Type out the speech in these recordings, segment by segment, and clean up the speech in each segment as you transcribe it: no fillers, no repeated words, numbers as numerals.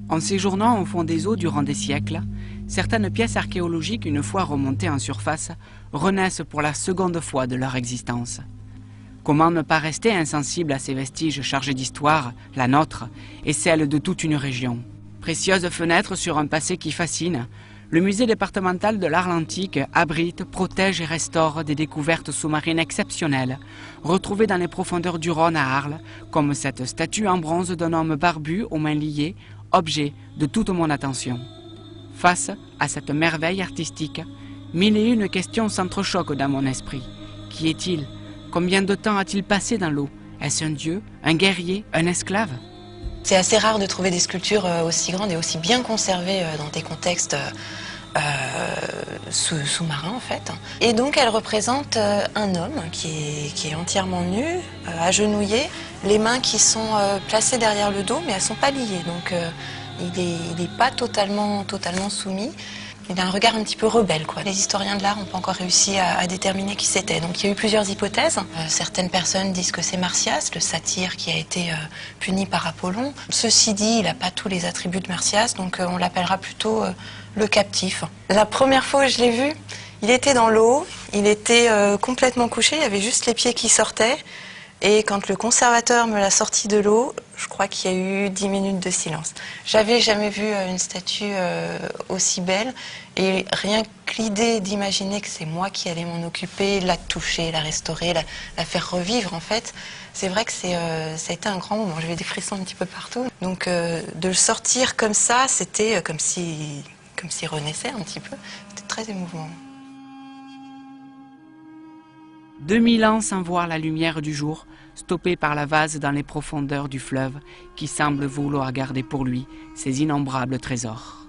En séjournant au fond des eaux durant des siècles, certaines pièces archéologiques, une fois remontées en surface, renaissent pour la seconde fois de leur existence. Comment ne pas rester insensible à ces vestiges chargés d'histoire, la nôtre, et celle de toute une région? Précieuse fenêtre sur un passé qui fascine, le musée départemental de l'art antique abrite, protège et restaure des découvertes sous-marines exceptionnelles, retrouvées dans les profondeurs du Rhône à Arles, comme cette statue en bronze d'un homme barbu aux mains liées, objet de toute mon attention. Face à cette merveille artistique, mille et une questions s'entrechoquent dans mon esprit. Qui est-il? Combien de temps a-t-il passé dans l'eau? Est-ce un dieu, un guerrier, un esclave? C'est assez rare de trouver des sculptures aussi grandes et aussi bien conservées dans des contextes sous-marins en fait. Et donc elle représente un homme qui est entièrement nu, agenouillé, les mains qui sont placées derrière le dos mais elles ne sont pas liées. Donc il n'est pas totalement soumis. Il a un regard un petit peu rebelle, quoi. Les historiens de l'art n'ont pas encore réussi à déterminer qui c'était. Donc il y a eu plusieurs hypothèses. Certaines personnes disent que c'est Marsyas, le satyre qui a été puni par Apollon. Ceci dit, il n'a pas tous les attributs de Marsyas, donc on l'appellera plutôt le captif. La première fois que je l'ai vu, il était dans l'eau, il était complètement couché, il y avait juste les pieds qui sortaient. Et quand le conservateur me l'a sorti de l'eau, je crois qu'il y a eu 10 minutes de silence. J'avais jamais vu une statue aussi belle et rien que l'idée d'imaginer que c'est moi qui allais m'en occuper, la toucher, la restaurer, la faire revivre en fait, c'est vrai que ça a été un grand moment. J'avais des frissons un petit peu partout. Donc de le sortir comme ça, c'était comme s'il renaissait un petit peu. C'était très émouvant. 2000 ans sans voir la lumière du jour, stoppé par la vase dans les profondeurs du fleuve, qui semble vouloir garder pour lui ses innombrables trésors.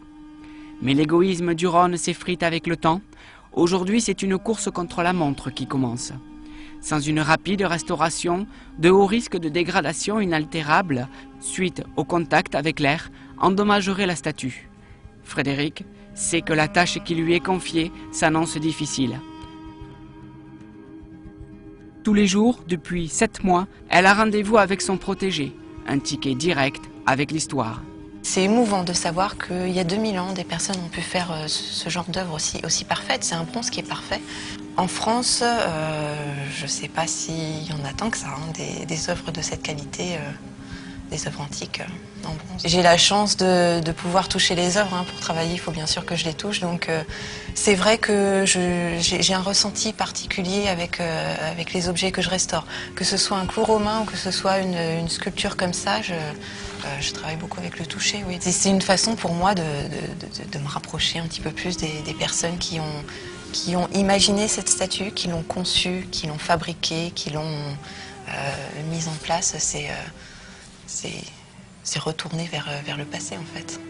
Mais l'égoïsme du Rhône s'effrite avec le temps. Aujourd'hui, c'est une course contre la montre qui commence. Sans une rapide restauration, de hauts risques de dégradation inaltérable, suite au contact avec l'air, endommageraient la statue. Frédéric sait que la tâche qui lui est confiée s'annonce difficile. Tous les jours, depuis 7 mois, elle a rendez-vous avec son protégé, un ticket direct avec l'histoire. C'est émouvant de savoir qu'il y a 2000 ans, des personnes ont pu faire ce genre d'œuvre aussi parfaite. C'est un bronze qui est parfait. En France, je ne sais pas s'il y en a tant que ça, hein, des œuvres de cette qualité, des œuvres antiques en bronze. J'ai la chance de pouvoir toucher les œuvres. Hein. Pour travailler, il faut bien sûr que je les touche. Donc c'est vrai que j'ai un ressenti particulier avec les objets que je restaure. Que ce soit un clou romain ou que ce soit une sculpture comme ça, je travaille beaucoup avec le toucher. Oui. C'est une façon pour moi de me rapprocher un petit peu plus des personnes qui ont imaginé cette statue, qui l'ont conçue, qui l'ont fabriquée, qui l'ont mise en place. C'est retourner vers le passé en fait.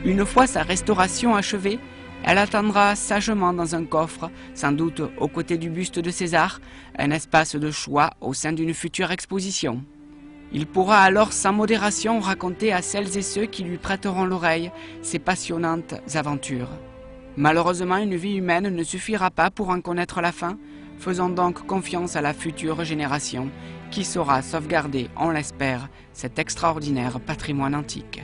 Une fois sa restauration achevée, elle attendra sagement dans un coffre, sans doute aux côtés du buste de César, un espace de choix au sein d'une future exposition. Il pourra alors sans modération raconter à celles et ceux qui lui prêteront l'oreille ses passionnantes aventures. Malheureusement, une vie humaine ne suffira pas pour en connaître la fin. Faisons donc confiance à la future génération qui saura sauvegarder, on l'espère, cet extraordinaire patrimoine antique.